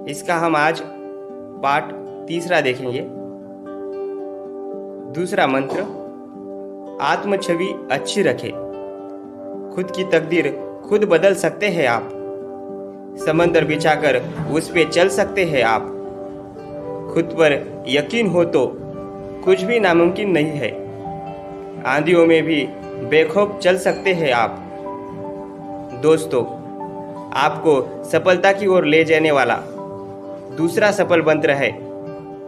इसका हम आज पाठ तीसरा देखेंगे। दूसरा मंत्र, आत्म छवि अच्छी रखें। खुद की तकदीर खुद बदल सकते हैं आप। समंदर बिछाकर उस पे चल सकते हैं आप। खुद पर यकीन हो तो कुछ भी नामुमकिन नहीं है। आंधियों में भी बेखौफ चल सकते हैं आप। दोस्तों, आपको सफलता की ओर ले जाने वाला दूसरा सफल मंत्र है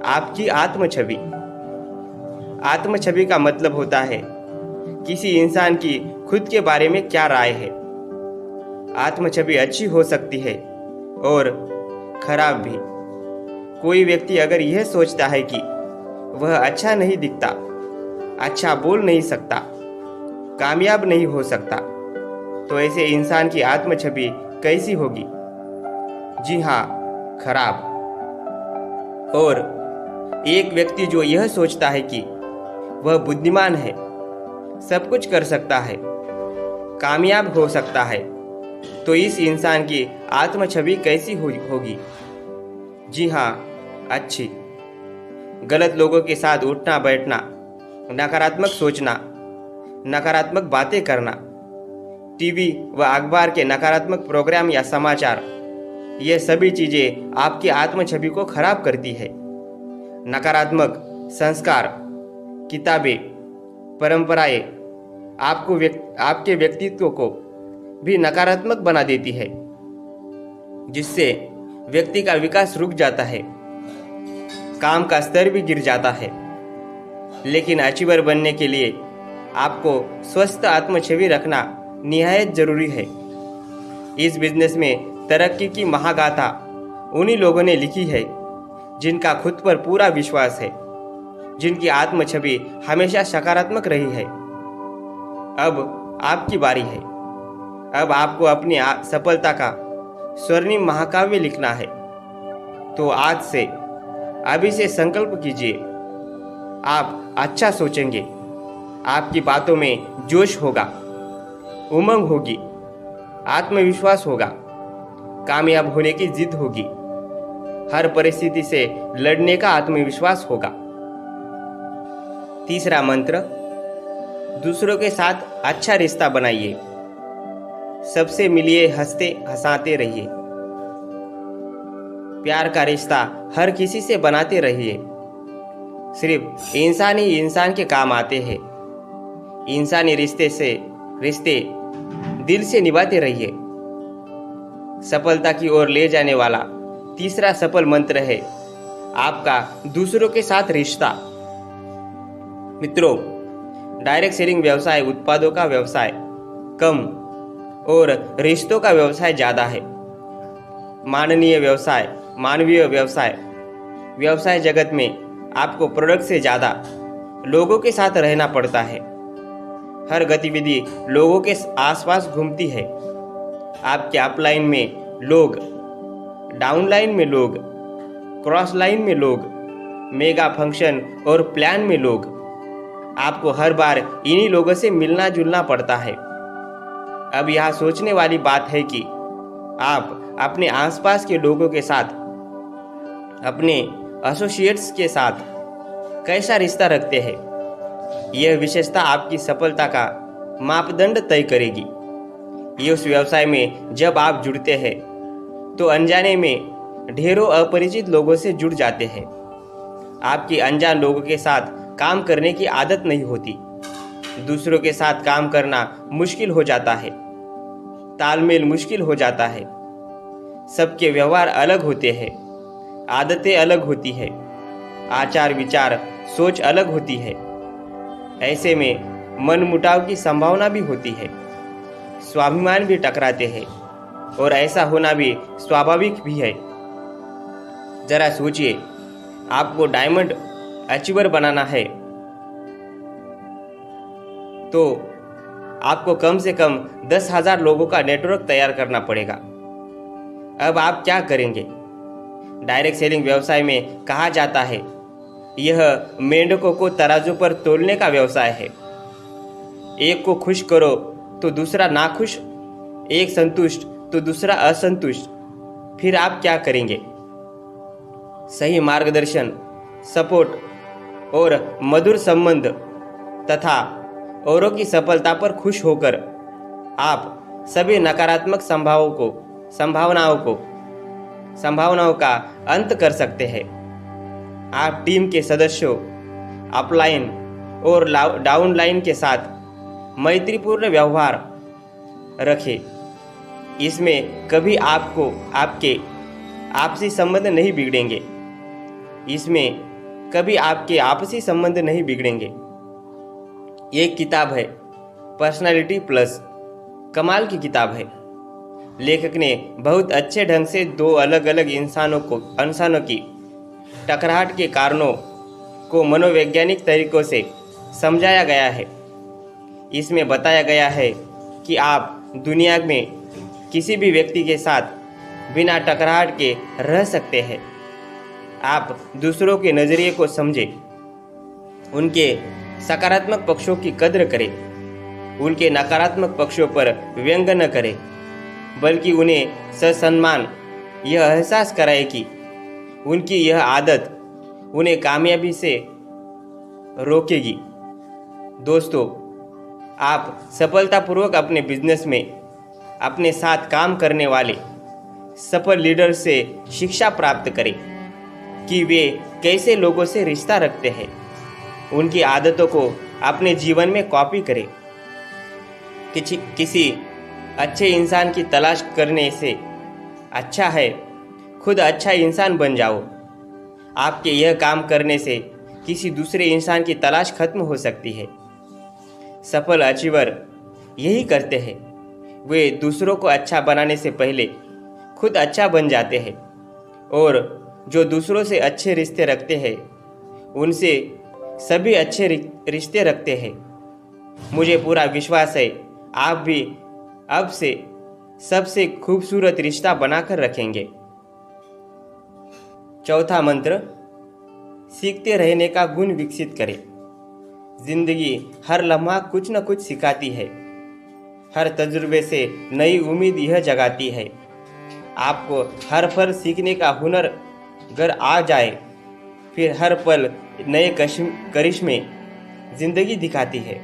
आपकी आत्म छवि। आत्म छवि का मतलब होता है किसी इंसान की खुद के बारे में क्या राय है। आत्म छवि अच्छी हो सकती है और खराब भी। कोई व्यक्ति अगर यह सोचता है कि वह अच्छा नहीं दिखता, अच्छा बोल नहीं सकता, कामयाब नहीं हो सकता, तो ऐसे इंसान की आत्म छवि कैसी होगी? जी हाँ, खराब। और एक व्यक्ति जो यह सोचता है कि वह बुद्धिमान है, सब कुछ कर सकता है, कामयाब हो सकता है, तो इस इंसान की आत्म छवि कैसी होगी? जी हाँ, अच्छी। गलत लोगों के साथ उठना बैठना, नकारात्मक सोचना, नकारात्मक बातें करना, टीवी व अखबार के नकारात्मक प्रोग्राम या समाचार, ये सभी चीजें आपकी आत्म छवि को खराब करती है। नकारात्मक संस्कार, किताबें, परंपराएं आपके व्यक्तित्व को भी नकारात्मक बना देती है, जिससे व्यक्ति का विकास रुक जाता है, काम का स्तर भी गिर जाता है। लेकिन अचीवर बनने के लिए आपको स्वस्थ आत्म छवि रखना निहायत जरूरी है। इस बिजनेस में तरक्की की महागाथा उन्हीं लोगों ने लिखी है जिनका खुद पर पूरा विश्वास है, जिनकी आत्म छवि हमेशा सकारात्मक रही है। अब आपकी बारी है। अब आपको अपनी सफलता का स्वर्णिम महाकाव्य लिखना है। तो आज से, अभी से संकल्प कीजिए। आप अच्छा सोचेंगे, आपकी बातों में जोश होगा, उमंग होगी, आत्मविश्वास होगा, कामयाब होने की जिद होगी, हर परिस्थिति से लड़ने का आत्मविश्वास होगा। तीसरा मंत्र, दूसरों के साथ अच्छा रिश्ता बनाइए। सबसे मिलिए, हंसते हंसाते रहिए। प्यार का रिश्ता हर किसी से बनाते रहिए। सिर्फ इंसान ही इंसान के काम आते हैं। इंसानी रिश्ते दिल से निभाते रहिए। सफलता की ओर ले जाने वाला तीसरा सफल मंत्र है आपका दूसरों के साथ रिश्ता। मित्रों, डायरेक्ट सेलिंग व्यवसाय उत्पादों का व्यवसाय कम और रिश्तों का व्यवसाय ज्यादा है। मानवीय व्यवसाय जगत में आपको प्रोडक्ट से ज्यादा लोगों के साथ रहना पड़ता है। हर गतिविधि लोगों के आसपास घूमती है। आपके अपलाइन में लोग, डाउनलाइन में लोग, क्रॉस लाइन में लोग, मेगा फंक्शन और प्लान में लोग। आपको हर बार इन्हीं लोगों से मिलना जुलना पड़ता है। अब यहाँ सोचने वाली बात है कि आप अपने आसपास के लोगों के साथ, अपने एसोसिएट्स के साथ कैसा रिश्ता रखते हैं। यह विशेषता आपकी सफलता का मापदंड तय करेगी। ये उस व्यवसाय में जब आप जुड़ते हैं तो अनजाने में ढेरों अपरिचित लोगों से जुड़ जाते हैं। आपकी अनजान लोगों के साथ काम करने की आदत नहीं होती। दूसरों के साथ काम करना मुश्किल हो जाता है, तालमेल मुश्किल हो जाता है। सबके व्यवहार अलग होते हैं, आदतें अलग होती है, आचार विचार सोच अलग होती है। ऐसे में मनमुटाव की संभावना भी होती है, स्वाभिमान भी टकराते हैं और ऐसा होना भी स्वाभाविक भी है। जरा सोचिए, आपको डायमंड अचीवर बनाना है तो आपको कम से कम 10,000 लोगों का नेटवर्क तैयार करना पड़ेगा। अब आप क्या करेंगे? डायरेक्ट सेलिंग व्यवसाय में कहा जाता है यह मेंढकों को तराजू पर तोलने का व्यवसाय है। एक को खुश करो तो दूसरा नाखुश, एक संतुष्ट तो दूसरा असंतुष्ट। फिर आप क्या करेंगे? सही मार्गदर्शन, सपोर्ट और मधुर संबंध तथा औरों की सफलता पर खुश होकर आप सभी नकारात्मक संभावनाओं का अंत कर सकते हैं। आप टीम के सदस्यों, अपलाइन और डाउनलाइन के साथ मैत्रीपूर्ण व्यवहार रखें। इसमें कभी आपके आपसी संबंध नहीं बिगड़ेंगे। एक किताब है पर्सनालिटी प्लस, कमाल की किताब है। लेखक ने बहुत अच्छे ढंग से दो अलग अलग इंसानों की टकराहट के कारणों को मनोवैज्ञानिक तरीकों से समझाया गया है। इसमें बताया गया है कि आप दुनिया में किसी भी व्यक्ति के साथ बिना टकराहट के रह सकते हैं। आप दूसरों के नज़रिए को समझें, उनके सकारात्मक पक्षों की कद्र करें, उनके नकारात्मक पक्षों पर व्यंग न करें, बल्कि उन्हें ससम्मान यह एहसास कराए कि उनकी यह आदत उन्हें कामयाबी से रोकेगी। दोस्तों, आप सफलतापूर्वक अपने बिजनेस में अपने साथ काम करने वाले सफल लीडर से शिक्षा प्राप्त करें कि वे कैसे लोगों से रिश्ता रखते हैं। उनकी आदतों को अपने जीवन में कॉपी करें। किसी अच्छे इंसान की तलाश करने से अच्छा है खुद अच्छा इंसान बन जाओ। आपके यह काम करने से किसी दूसरे इंसान की तलाश खत्म हो सकती है। सफल अचीवर यही करते हैं। वे दूसरों को अच्छा बनाने से पहले खुद अच्छा बन जाते हैं और जो दूसरों से अच्छे रिश्ते रखते हैं उनसे सभी अच्छे रिश्ते रखते हैं। मुझे पूरा विश्वास है आप भी अब से सबसे खूबसूरत रिश्ता बनाकर रखेंगे। चौथा मंत्र, सीखते रहने का गुण विकसित करें। जिंदगी हर लम्हा कुछ न कुछ सिखाती है। हर तजुर्बे से नई उम्मीद यह जगाती है। आपको हर पल सीखने का हुनर अगर आ जाए, फिर हर पल नए करिश्मे जिंदगी दिखाती है।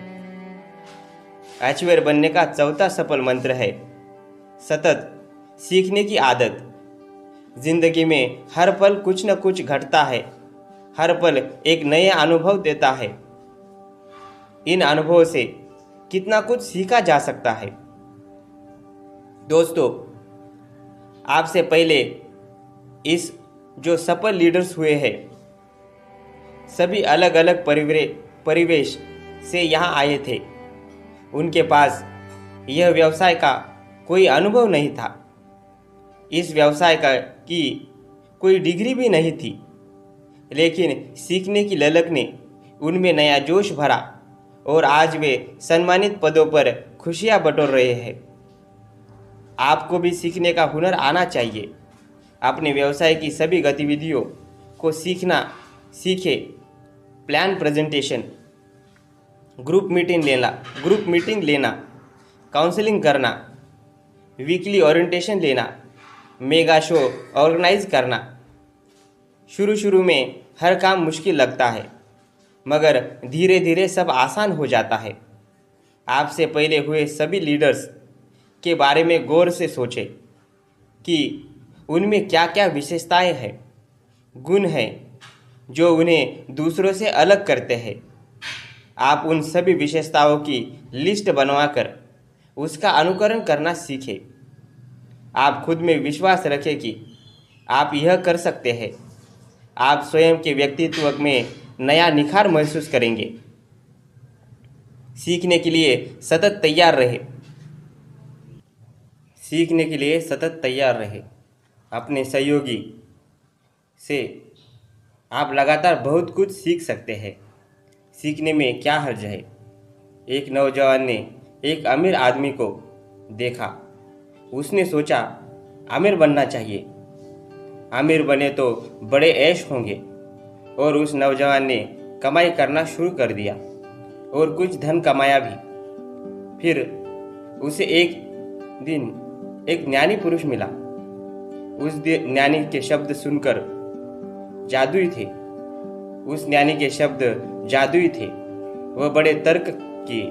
अचीवर बनने का चौथा सफल मंत्र है सतत सीखने की आदत। जिंदगी में हर पल कुछ न कुछ घटता है। हर पल एक नया अनुभव देता है। इन अनुभवों से कितना कुछ सीखा जा सकता है। दोस्तों, आपसे पहले इस जो सफल लीडर्स हुए हैं सभी अलग अलग परिवेश से यहाँ आए थे। उनके पास यह व्यवसाय का कोई अनुभव नहीं था। इस व्यवसाय की कोई डिग्री भी नहीं थी, लेकिन सीखने की ललक ने उनमें नया जोश भरा और आज वे सम्मानित पदों पर खुशियां बटोर रहे हैं। आपको भी सीखने का हुनर आना चाहिए। अपने व्यवसाय की सभी गतिविधियों को सीखें। प्लान प्रेजेंटेशन, ग्रुप मीटिंग लेना, काउंसलिंग करना, वीकली ओरिएंटेशन लेना, मेगा शो ऑर्गेनाइज करना। शुरू में हर काम मुश्किल लगता है, मगर धीरे धीरे सब आसान हो जाता है। आपसे पहले हुए सभी लीडर्स के बारे में गौर से सोचें कि उनमें क्या क्या विशेषताएं हैं, गुण हैं जो उन्हें दूसरों से अलग करते हैं। आप उन सभी विशेषताओं की लिस्ट बनवाकर उसका अनुकरण करना सीखें। आप खुद में विश्वास रखें कि आप यह कर सकते हैं। आप स्वयं के व्यक्तित्व में नया निखार महसूस करेंगे। सीखने के लिए सतत तैयार रहे। अपने सहयोगी से आप लगातार बहुत कुछ सीख सकते हैं। सीखने में क्या हर्ज है। एक नौजवान ने एक अमीर आदमी को देखा। उसने सोचा अमीर बनना चाहिए। अमीर बने तो बड़े ऐश होंगे। और उस नौजवान ने कमाई करना शुरू कर दिया और कुछ धन कमाया भी। फिर उसे एक दिन एक ज्ञानी पुरुष मिला। उस ज्ञानी के शब्द सुनकर जादुई थे। उस ज्ञानी के शब्द जादुई थे। वह बड़े तर्क की,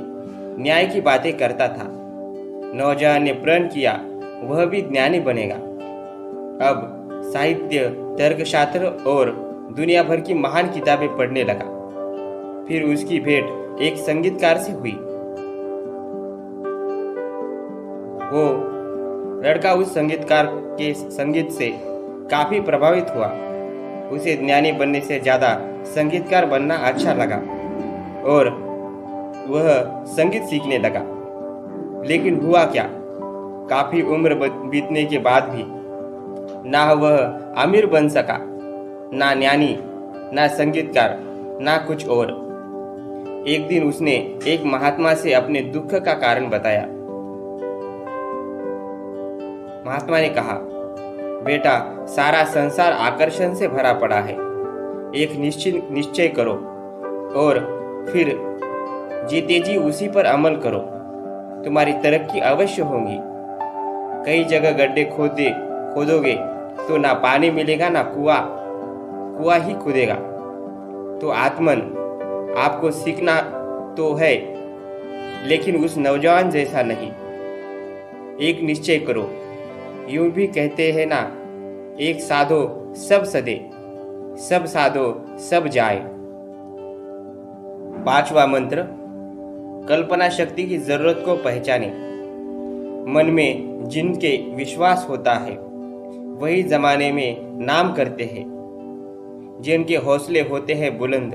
न्याय की बातें करता था। नौजवान ने प्रण किया वह भी ज्ञानी बनेगा। अब साहित्य, तर्कशास्त्र और दुनिया भर की महान किताबें पढ़ने लगा। फिर उसकी भेंट एक संगीतकार से हुई। वो लड़का उस संगीतकार के संगीत से काफी प्रभावित हुआ। उसे ज्ञानी बनने से ज्यादा संगीतकार बनना अच्छा लगा और वह संगीत सीखने लगा। लेकिन हुआ क्या, काफी उम्र बीतने के बाद भी ना वह अमीर बन सका, ना ज्ञानी, ना संगीतकार, ना कुछ और। एक दिन उसने एक महात्मा से अपने दुख का कारण बताया। महात्मा ने कहा, बेटा, सारा संसार आकर्षण से भरा पड़ा है। एक निश्चय करो और फिर जीते जी उसी पर अमल करो। तुम्हारी तरक्की अवश्य होगी। कई जगह गड्ढे खोदोगे तो ना पानी मिलेगा, ना कुआं ही खुदेगा। तो आत्मन, आपको सीखना तो है, लेकिन उस नौजवान जैसा नहीं। एक निश्चय करो। यूं भी कहते हैं ना, एक साधो सब सदे, सब साधो सब जाए। 5वां मंत्र, कल्पना शक्ति की जरूरत को पहचाने। मन में जिनके विश्वास होता है वही जमाने में नाम करते हैं। जिनके हौसले होते हैं बुलंद,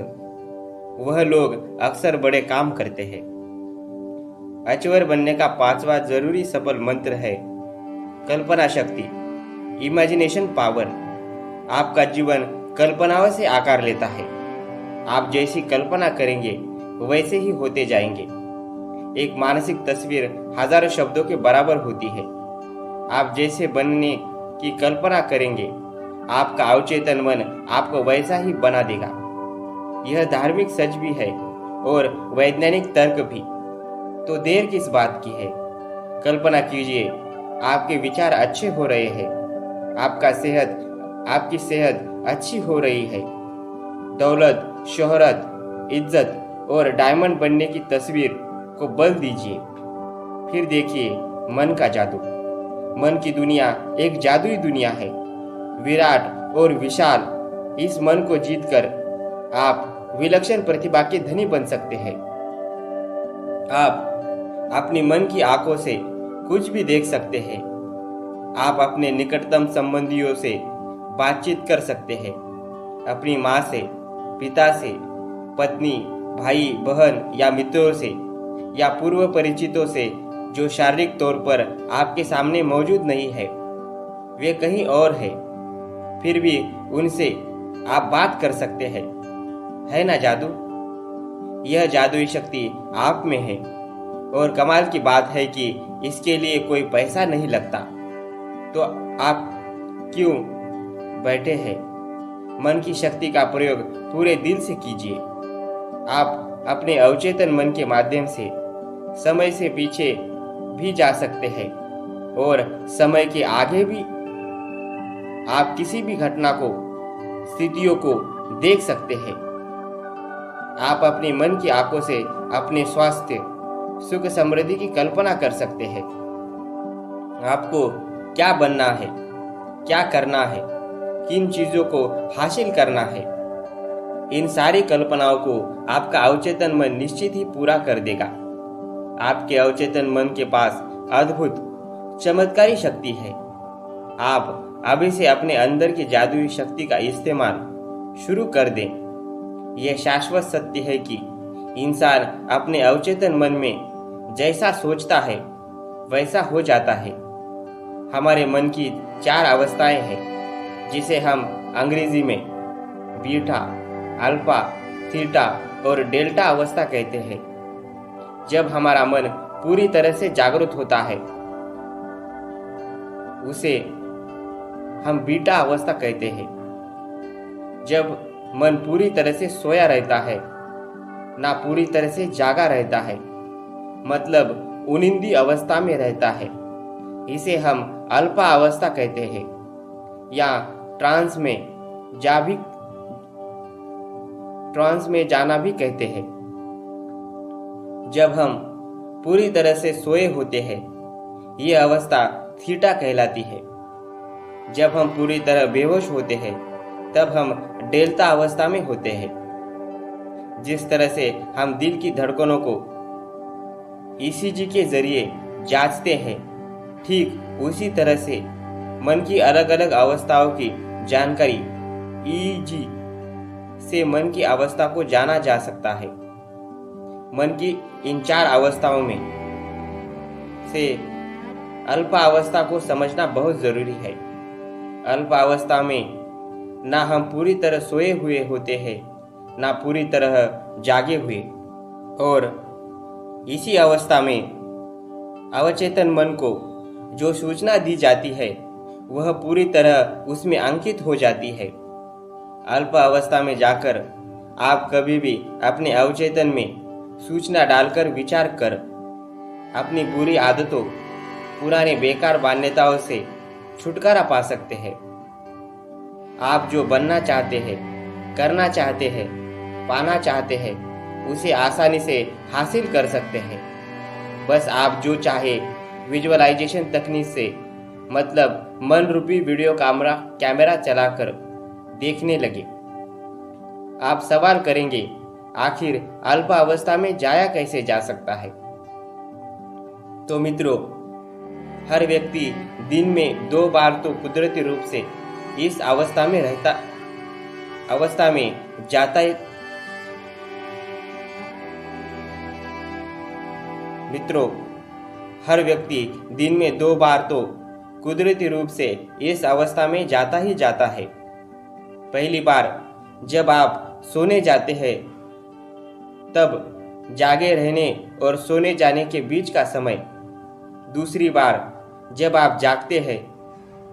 वह लोग अक्सर बड़े काम करते हैं। अचवर बनने का 5वां जरूरी सफल मंत्र है कल्पना शक्ति, इमेजिनेशन पावर। आपका जीवन कल्पनाओं से आकार लेता है। आप जैसी कल्पना करेंगे वैसे ही होते जाएंगे। एक मानसिक तस्वीर हजारों शब्दों के बराबर होती है। आप जैसे बनने की कल्पना करेंगे, आपका अवचेतन मन आपको वैसा ही बना देगा। यह धार्मिक सच भी है और वैज्ञानिक तर्क भी। तो देर किस बात की है? कल्पना कीजिए, आपके विचार अच्छे हो रहे हैं, आपकी सेहत अच्छी हो रही है। दौलत, शोहरत, इज्जत और डायमंड बनने की तस्वीर को बल दीजिए। फिर देखिए मन का जादू। मन की दुनिया एक जादुई दुनिया है, विराट और विशाल। इस मन को जीतकर आप विलक्षण प्रतिभा के धनी बन सकते हैं। आप अपनी मन की आंखों से कुछ भी देख सकते हैं। आप अपने निकटतम संबंधियों से बातचीत कर सकते हैं। अपनी माँ से, पिता से, पत्नी, भाई, बहन या मित्रों से या पूर्व परिचितों से जो शारीरिक तौर पर आपके सामने मौजूद नहीं है, वे कहीं और है, फिर भी उनसे आप बात कर सकते हैं। है ना जादू? यह जादुई शक्ति आप में है और कमाल की बात है कि इसके लिए कोई पैसा नहीं लगता। तो आप क्यों बैठे हैं? मन की शक्ति का प्रयोग पूरे दिल से कीजिए। आप अपने अवचेतन मन के माध्यम से समय से पीछे भी जा सकते हैं और समय के आगे भी। आप किसी भी घटना को, स्थितियों को देख सकते हैं। आप अपने मन की आंखों से अपने स्वास्थ्य, सुख, समृद्धि की कल्पना कर सकते हैं। आपको क्या बनना है, क्या करना है, किन चीजों को हासिल करना है, इन सारी कल्पनाओं को आपका अवचेतन मन निश्चित ही पूरा कर देगा। आपके अवचेतन मन के पास अद्भुत, चमत्कारी शक्ति है। आप अभी से अपने अंदर की जादुई शक्ति का इस्तेमाल शुरू कर दें। यह शाश्वत सत्य है कि इंसान अपने अवचेतन मन में जैसा सोचता है वैसा हो जाता है। हमारे मन की 4 अवस्थाएं हैं, जिसे हम अंग्रेजी में बीटा, अल्फा, थीटा और डेल्टा अवस्था कहते हैं। जब हमारा मन पूरी तरह से जागरूक होता है उसे हम बीटा अवस्था कहते हैं। जब मन पूरी तरह से सोया रहता है, ना पूरी तरह से जागा रहता है, मतलब उनिंदी अवस्था में रहता है, इसे हम अल्फा अवस्था कहते हैं। या ट्रांस में ट्रांस में जाना भी कहते हैं। जब हम पूरी तरह से सोए होते हैं, ये अवस्था थीटा कहलाती है। जब हम पूरी तरह बेहोश होते हैं, तब हम डेल्टा अवस्था में होते हैं। जिस तरह से हम दिल की धड़कनों को ईसीजी के जरिए जांचते हैं, ठीक उसी तरह से मन की अलग अलग अवस्थाओं की जानकारी ईईजी से मन की अवस्था को जाना जा सकता है। मन की इन 4 अवस्थाओं में से अल्पा अवस्था को समझना बहुत जरूरी है। अल्पा अवस्था में ना हम पूरी तरह सोए हुए होते हैं, ना पूरी तरह जागे हुए, और इसी अवस्था में अवचेतन मन को जो सूचना दी जाती है वह पूरी तरह उसमें अंकित हो जाती है। अल्पा अवस्था में जाकर आप कभी भी अपने अवचेतन में सूचना डालकर विचार कर अपनी बुरी आदतों, पुराने बेकार मान्यताओं से छुटकारा पा सकते हैं। आप जो बनना चाहते हैं, करना चाहते हैं, पाना चाहते हैं, उसे आसानी से हासिल कर सकते हैं। बस आप जो चाहे विजुअलाइजेशन तकनीक से, मतलब मन रूपी वीडियो कैमरा चलाकर देखने लगे। आप सवाल करेंगे, आखिर अल्पा अवस्था में जाया कैसे जा सकता है? तो मित्रों, हर व्यक्ति दिन में 2 बार तो कुदरती रूप से इस अवस्था में जाता है। मित्रों, हर व्यक्ति दिन में 2 बार तो कुदरती रूप से इस अवस्था में जाता ही जाता है। पहली बार जब आप सोने जाते हैं, तब जागे रहने और सोने जाने के बीच का समय। दूसरी बार जब आप जागते हैं,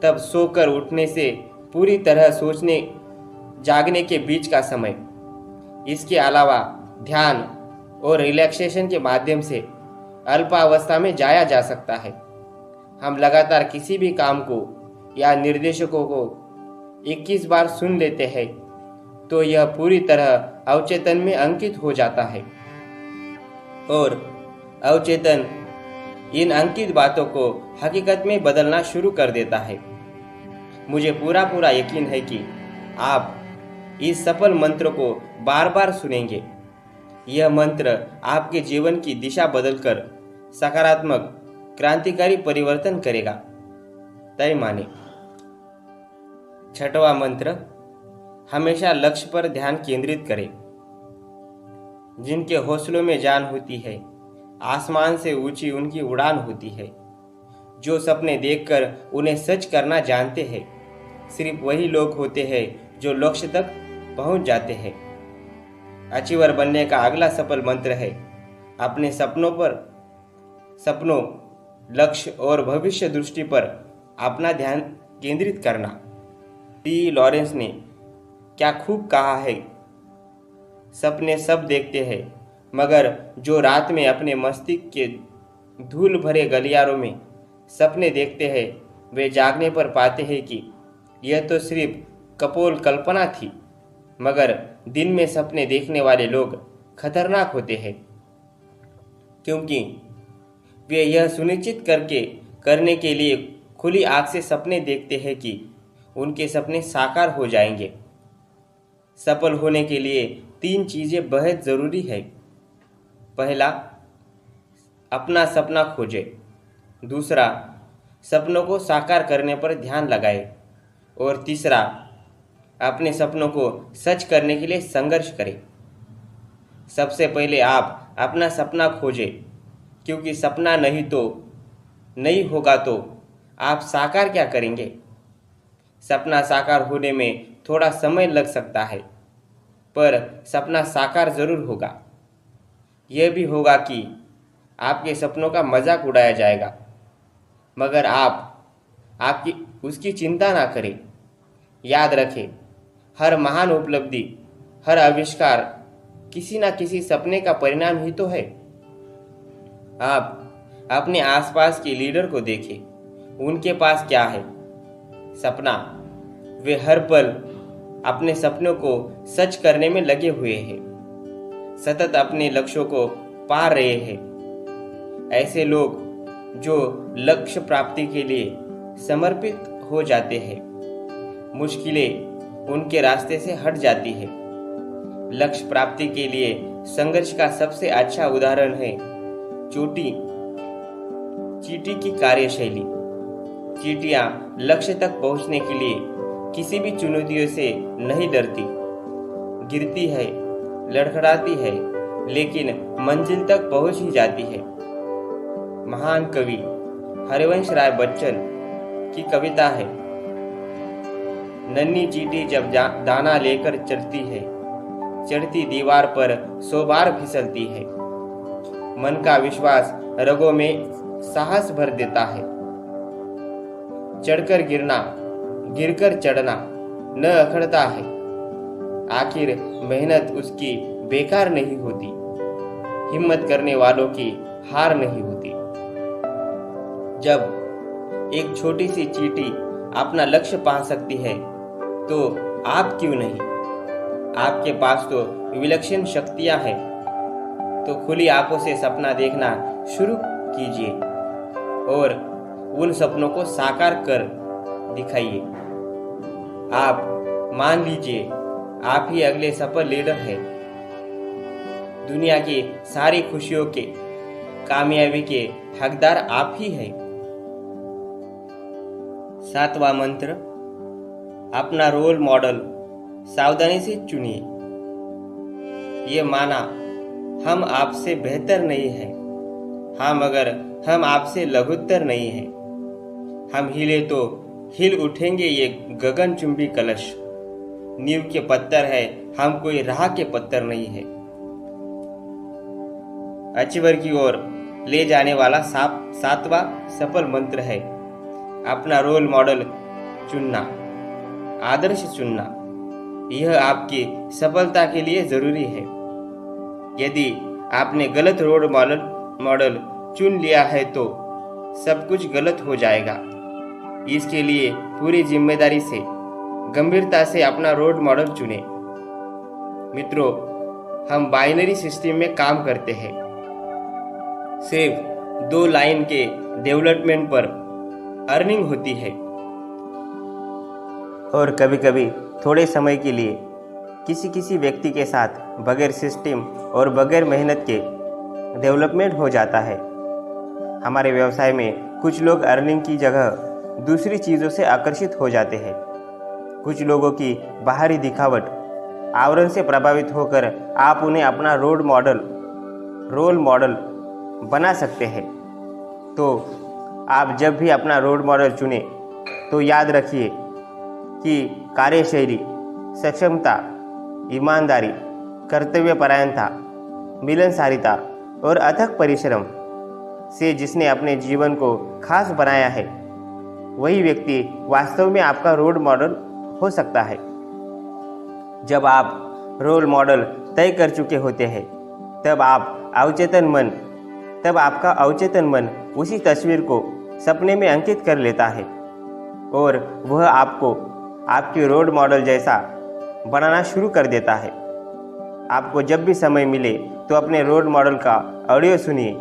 तब सोकर उठने से पूरी तरह सोचने जागने के बीच का समय। इसके अलावा ध्यान और रिलैक्सेशन के माध्यम से अल्पा अवस्था में जाया जा सकता है। हम लगातार किसी भी काम को या निर्देशकों को 21 बार सुन लेते हैं तो यह पूरी तरह अवचेतन में अंकित हो जाता है, और अवचेतन इन अंकित बातों को हकीकत में बदलना शुरू कर देता है। मुझे पूरा यकीन है कि आप इस सफल मंत्र को बार बार सुनेंगे। यह मंत्र आपके जीवन की दिशा बदलकर सकारात्मक क्रांतिकारी परिवर्तन करेगा। तय माने। 6वां मंत्र, हमेशा लक्ष्य पर ध्यान केंद्रित करें। जिनके हौसलों में जान होती है, आसमान से ऊंची उनकी उड़ान होती है। जो सपने देखकर उन्हें सच करना जानते हैं, सिर्फ वही लोग होते हैं जो लक्ष्य तक पहुंच जाते हैं। अचीवर बनने का अगला सफल मंत्र है अपने सपनों, लक्ष्य और भविष्य दृष्टि पर अपना ध्यान केंद्रित करना। टी लॉरेंस ने क्या खूब कहा है, सपने सब देखते हैं, मगर जो रात में अपने मस्तिष्क के धूल भरे गलियारों में सपने देखते हैं, वे जागने पर पाते हैं कि यह तो सिर्फ कपोल कल्पना थी। मगर दिन में सपने देखने वाले लोग खतरनाक होते हैं, क्योंकि वे यह सुनिश्चित करने के लिए खुली आंख से सपने देखते हैं कि उनके सपने साकार हो जाएंगे। सफल होने के लिए 3 चीजें बेहद जरूरी है। पहला, अपना सपना खोजें। दूसरा, सपनों को साकार करने पर ध्यान लगाएं। और तीसरा, अपने सपनों को सच करने के लिए संघर्ष करें। सबसे पहले आप अपना सपना खोजें, क्योंकि सपना नहीं होगा तो आप साकार क्या करेंगे। सपना साकार होने में थोड़ा समय लग सकता है, पर सपना साकार जरूर होगा। यह भी होगा कि आपके सपनों का मजाक उड़ाया जाएगा, मगर आपकी उसकी चिंता ना करें। याद रखें, हर महान उपलब्धि, हर आविष्कार किसी न किसी सपने का परिणाम ही तो है। आप अपने आसपास के लीडर को देखें, उनके पास क्या है? सपना। वे हर पल अपने सपनों को सच करने में लगे हुए हैं, सतत अपने लक्ष्यों को पा रहे हैं। ऐसे लोग जो लक्ष्य प्राप्ति के लिए समर्पित हो जाते हैं, मुश्किलें उनके रास्ते से हट जाती है। लक्ष्य प्राप्ति के लिए संघर्ष का सबसे अच्छा उदाहरण है चींटी की कार्यशैली। चींटियां लक्ष्य तक पहुंचने के लिए किसी भी चुनौतियों से नहीं डरती, गिरती है, लड़खड़ाती है, लेकिन मंजिल तक पहुंच ही जाती है। महान कवि हरिवंश राय बच्चन की कविता है, नन्ही चींटी जब दाना लेकर चढ़ती है, चढ़ती दीवार पर 100 बार फिसलती है। मन का विश्वास रगों में साहस भर देता है। चढ़कर गिरना, गिरकर चढ़ना न अखड़ता है। आखिर मेहनत उसकी बेकार नहीं होती, हिम्मत करने वालों की हार नहीं होती। जब एक छोटी सी चींटी अपना लक्ष्य पा सकती है, तो आप क्यों नहीं? आपके पास तो विलक्षण शक्तियां हैं, तो खुली आंखों से सपना देखना शुरू कीजिए और उन सपनों को साकार कर दिखाइए। आप मान लीजिए, आप ही अगले सफल लीडर हैं। दुनिया की सारी खुशियों के, कामयाबी के हकदार आप ही हैं। 7वां मंत्र, अपना रोल मॉडल सावधानी से चुनिए। ये माना हम आपसे बेहतर नहीं हैं, हाँ, मगर हम आपसे लघुत्तर नहीं हैं। हम हिले तो हिल उठेंगे ये गगनचुंबी कलश। नींव के पत्थर है, हम कोई राह के पत्थर नहीं है। अचीवर की ओर ले जाने वाला 7वां सफल मंत्र है, अपना रोल मॉडल चुनना, आदर्श चुनना। यह आपकी सफलता के लिए जरूरी है। यदि आपने गलत रोल मॉडल चुन लिया है तो सब कुछ गलत हो जाएगा। इसके लिए पूरी जिम्मेदारी से, गंभीरता से अपना रोल मॉडल चुनें। मित्रों, हम बाइनरी सिस्टम में काम करते हैं। सिर्फ 2 लाइन के डेवलपमेंट पर अर्निंग होती है और कभी कभी थोड़े समय के लिए किसी व्यक्ति के साथ बगैर सिस्टम और बगैर मेहनत के डेवलपमेंट हो जाता है। हमारे व्यवसाय में कुछ लोग अर्निंग की जगह दूसरी चीज़ों से आकर्षित हो जाते हैं। कुछ लोगों की बाहरी दिखावट, आवरण से प्रभावित होकर आप उन्हें अपना रोल मॉडल बना सकते हैं। तो आप जब भी अपना रोल मॉडल चुनें तो याद रखिए कि कार्यशैली, सक्षमता, ईमानदारी, कर्तव्यपरायणता, मिलनसारिता और अथक परिश्रम से जिसने अपने जीवन को खास बनाया है, वही व्यक्ति वास्तव में आपका रोल मॉडल हो सकता है। जब आप रोल मॉडल तय कर चुके होते हैं, तब आपका अवचेतन मन उसी तस्वीर को सपने में अंकित कर लेता है और वह आपको आपके रोल मॉडल जैसा बनाना शुरू कर देता है। आपको जब भी समय मिले तो अपने रोल मॉडल का ऑडियो सुनिए,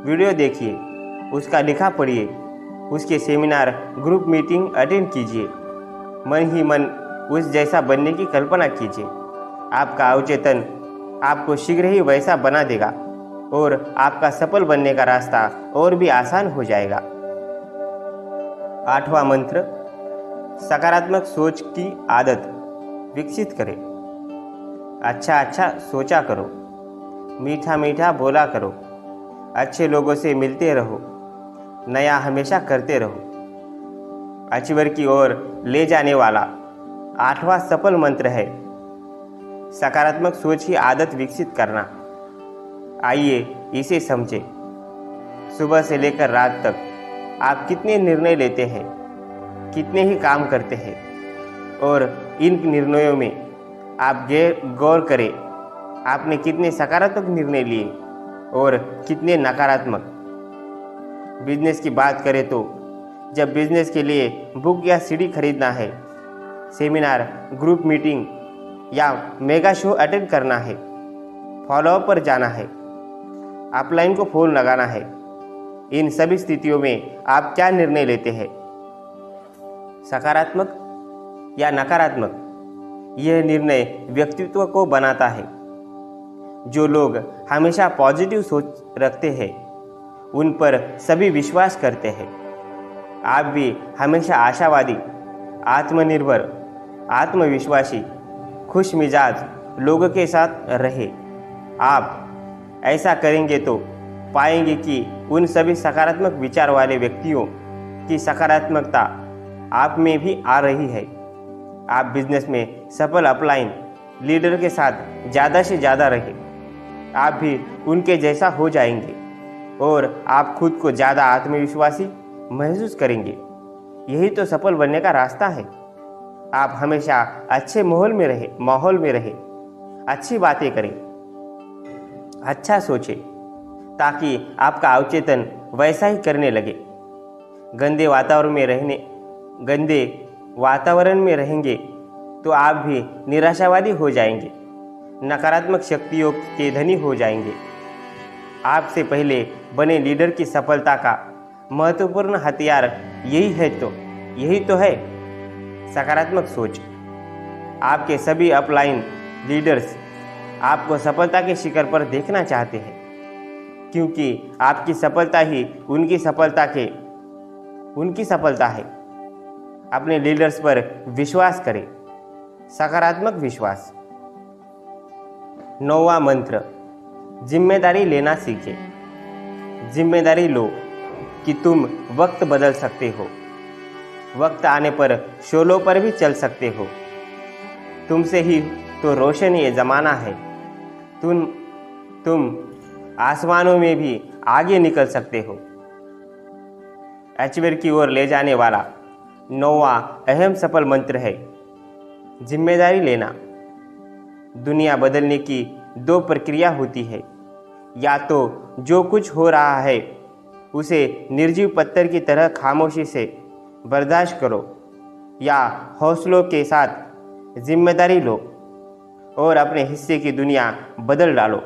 वीडियो देखिए, उसका लिखा पढ़िए, उसके सेमिनार, ग्रुप मीटिंग अटेंड कीजिए। मन ही मन उस जैसा बनने की कल्पना कीजिए। आपका अवचेतन आपको शीघ्र ही वैसा बना देगा और आपका सफल बनने का रास्ता और भी आसान हो जाएगा। 8वां मंत्र, सकारात्मक सोच की आदत विकसित करें। अच्छा सोचा करो, मीठा बोला करो, अच्छे लोगों से मिलते रहो, नया हमेशा करते रहो। अचीवर की ओर ले जाने वाला 8वां सफल मंत्र है, सकारात्मक सोच की आदत विकसित करना। आइए इसे समझें। सुबह से लेकर रात तक आप कितने निर्णय लेते हैं, कितने ही काम करते हैं, और इन निर्णयों में आप गौर करें, आपने कितने सकारात्मक निर्णय लिए और कितने नकारात्मक। बिजनेस की बात करें तो जब बिजनेस के लिए बुक या सीडी खरीदना है सेमिनार, ग्रुप मीटिंग या मेगा शो अटेंड करना है, फॉलोअप पर जाना है, अपलाइन को फोन लगाना है। इन सभी स्थितियों में आप क्या निर्णय लेते हैं? सकारात्मक या नकारात्मक? यह निर्णय व्यक्तित्व को बनाता है। जो लोग हमेशा पॉजिटिव सोच रखते हैं उन पर सभी विश्वास करते हैं। आप भी हमेशा आशावादी, आत्मनिर्भर, आत्मविश्वासी, खुश मिजाज लोगों के साथ रहे। आप ऐसा करेंगे तो पाएंगे कि उन सभी सकारात्मक विचार वाले व्यक्तियों की सकारात्मकता आप में भी आ रही है। आप बिजनेस में सफल अपलाइन लीडर के साथ ज़्यादा से ज़्यादा रहे। आप भी उनके जैसा हो जाएंगे और आप खुद को ज़्यादा आत्मविश्वासी महसूस करेंगे। यही तो सफल बनने का रास्ता है। आप हमेशा अच्छे माहौल में रहे, अच्छी बातें करें, अच्छा सोचें, ताकि आपका अवचेतन वैसा ही करने लगे। गंदे वातावरण में रहेंगे तो आप भी निराशावादी हो जाएंगे, नकारात्मक शक्तियों के धनी हो जाएंगे। आपसे पहले बने लीडर की सफलता का महत्वपूर्ण हथियार यही तो है सकारात्मक सोच। आपके सभी अपलाइन लीडर्स आपको सफलता के शिखर पर देखना चाहते हैं, क्योंकि आपकी सफलता ही उनकी सफलता है। अपने लीडर्स पर विश्वास करें, सकारात्मक विश्वास। 9वां मंत्र, जिम्मेदारी लेना सीखें। जिम्मेदारी लो कि तुम वक्त बदल सकते हो। वक्त आने पर शोलों पर भी चल सकते हो। तुमसे ही तो रोशन ये ज़माना है। तुम आसमानों में भी आगे निकल सकते हो। अचीवर की ओर ले जाने वाला 9वां अहम सफल मंत्र है जिम्मेदारी लेना। दुनिया बदलने की 2 प्रक्रिया होती है। या तो जो कुछ हो रहा है उसे निर्जीव पत्थर की तरह खामोशी से बर्दाश्त करो, या हौसलों के साथ जिम्मेदारी लो और अपने हिस्से की दुनिया बदल डालो।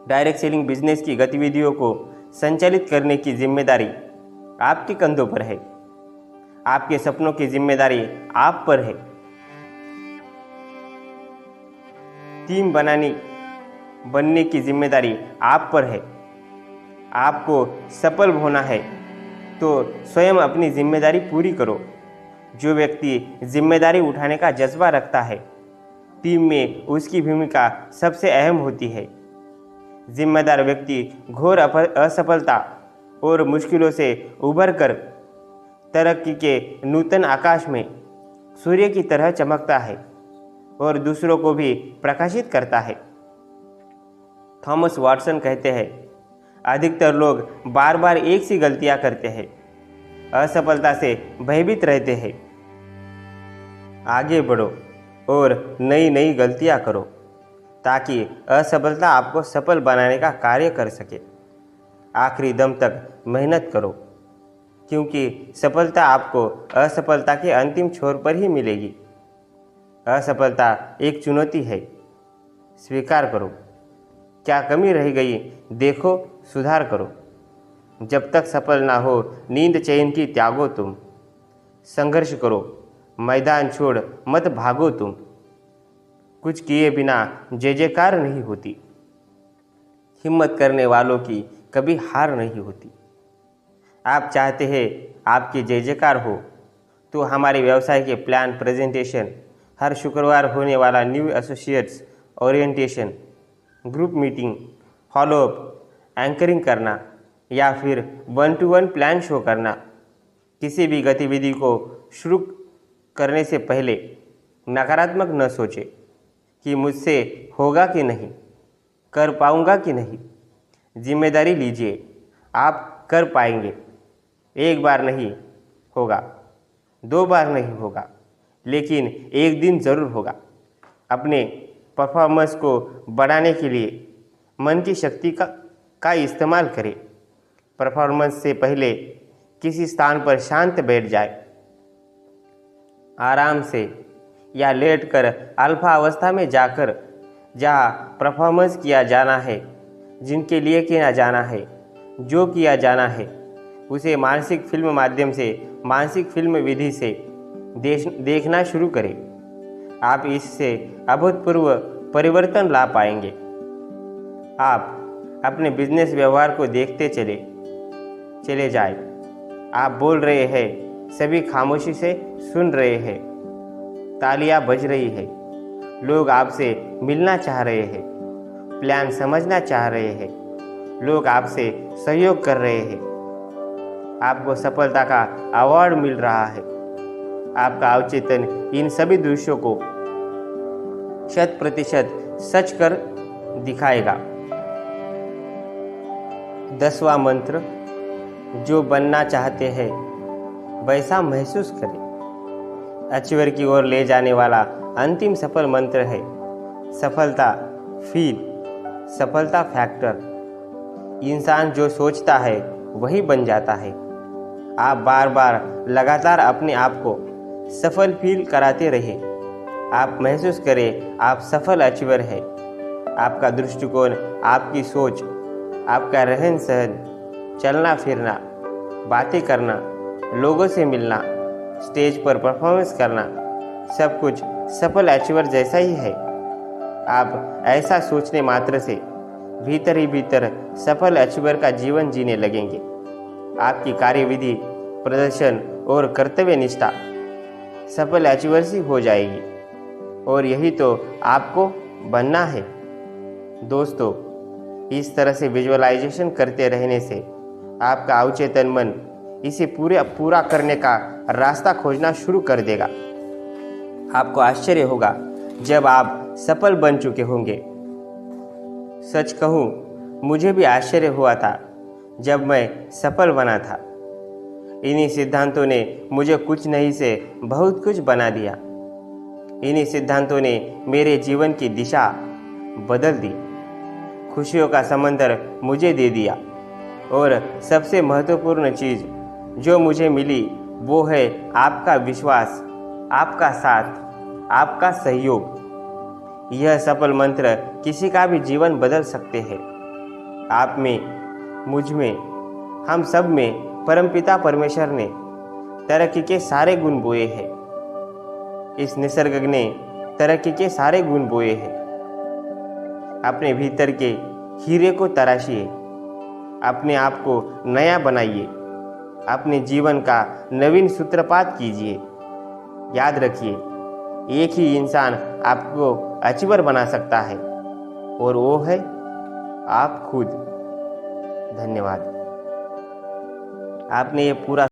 डायरेक्ट सेलिंग बिजनेस की गतिविधियों को संचालित करने की जिम्मेदारी आपके कंधों पर है। आपके सपनों की जिम्मेदारी आप पर है। टीम बनने की जिम्मेदारी आप पर है। आपको सफल होना है तो स्वयं अपनी जिम्मेदारी पूरी करो। जो व्यक्ति जिम्मेदारी उठाने का जज्बा रखता है, टीम में उसकी भूमिका सबसे अहम होती है। जिम्मेदार व्यक्ति घोर असफलता और मुश्किलों से उभर कर तरक्की के नूतन आकाश में सूर्य की तरह चमकता है और दूसरों को भी प्रकाशित करता है। थॉमस वॉटसन कहते हैं, अधिकतर लोग बार बार एक सी गलतियां करते हैं, असफलता से भयभीत रहते हैं। आगे बढ़ो और नई गलतियां करो ताकि असफलता आपको सफल बनाने का कार्य कर सके। आखिरी दम तक मेहनत करो, क्योंकि सफलता आपको असफलता के अंतिम छोर पर ही मिलेगी। असफलता एक चुनौती है, स्वीकार करो। क्या कमी रह गई देखो, सुधार करो। जब तक सफल ना हो नींद चैन की त्यागो तुम। संघर्ष करो, मैदान छोड़ मत भागो तुम। कुछ किए बिना जय जयकार नहीं होती। हिम्मत करने वालों की कभी हार नहीं होती। आप चाहते हैं आपकी जय जयकार हो तो हमारे व्यवसाय के प्लान प्रेजेंटेशन, हर शुक्रवार होने वाला new associates orientation, group meeting, follow up, anchoring करना या फिर 1-to-1 प्लान शो करना। किसी भी गतिविधि को शुरू करने से पहले नकारात्मक न सोचें कि मुझसे होगा कि नहीं, कर पाऊंगा कि नहीं। जिम्मेदारी लीजिए, आप कर पाएंगे। एक बार नहीं होगा, 2 बार नहीं होगा, लेकिन एक दिन ज़रूर होगा। अपने परफॉर्मेंस को बढ़ाने के लिए मन की शक्ति का इस्तेमाल करें। परफॉर्मेंस से पहले किसी स्थान पर शांत बैठ जाए। आराम से या लेटकर अल्फा अवस्था में जाकर जहाँ परफॉर्मेंस किया जाना है, जिनके लिए किया जाना है, जो किया जाना है, उसे मानसिक फिल्म माध्यम से, मानसिक फिल्म विधि से देखना शुरू करें। आप इससे अभूतपूर्व परिवर्तन ला पाएंगे। आप अपने बिजनेस व्यवहार को देखते चले जाए। आप बोल रहे हैं, सभी खामोशी से सुन रहे हैं, तालियां बज रही है, लोग आपसे मिलना चाह रहे हैं, प्लान समझना चाह रहे हैं, लोग आपसे सहयोग कर रहे हैं, आपको सफलता का अवार्ड मिल रहा है। आपका अवचेतन इन सभी दृश्यों को 100% सच कर दिखाएगा। 10वां मंत्र, जो बनना चाहते हैं वैसा महसूस करें। अचीवर की ओर ले जाने वाला अंतिम सफल मंत्र है सफलता फील, सफलता फैक्टर। इंसान जो सोचता है वही बन जाता है। आप बार बार लगातार अपने आप को सफल फील कराते रहे। आप महसूस करें आप सफल अचीवर है। आपका दृष्टिकोण, आपकी सोच, आपका रहन सहन, चलना फिरना, बातें करना, लोगों से मिलना, स्टेज पर परफॉर्मेंस करना, सब कुछ सफल अचीवर जैसा ही है। आप ऐसा सोचने मात्र से भीतर ही भीतर सफल अचीवर का जीवन जीने लगेंगे। आपकी कार्यविधि, प्रदर्शन और कर्तव्य निष्ठा सफल अचीवर सी हो जाएगी। और यही तो आपको बनना है। दोस्तों, इस तरह से विजुअलाइजेशन करते रहने से आपका अवचेतन मन इसे पूरा करने का रास्ता खोजना शुरू कर देगा। आपको आश्चर्य होगा जब आप सफल बन चुके होंगे। सच कहूँ, मुझे भी आश्चर्य हुआ था जब मैं सफल बना था। इन्हीं सिद्धांतों ने मुझे कुछ नहीं से बहुत कुछ बना दिया। इन्हीं सिद्धांतों ने मेरे जीवन की दिशा बदल दी, खुशियों का समंदर मुझे दे दिया। और सबसे महत्वपूर्ण चीज़ जो मुझे मिली वो है आपका विश्वास, आपका साथ, आपका सहयोग। यह सफल मंत्र किसी का भी जीवन बदल सकते हैं। आप में, मुझ में, हम सब में परमपिता परमेश्वर ने तरक्की के सारे गुण बोए हैं। इस निसर्ग ने तरक्की के सारे गुण बोए हैं। अपने भीतर के हीरे को तराशिए, अपने आप को नया बनाइए, अपने जीवन का नवीन सूत्रपात कीजिए। याद रखिए, एक ही इंसान आपको अचीवर बना सकता है और वो है आप खुद। धन्यवाद। आपने ये पूरा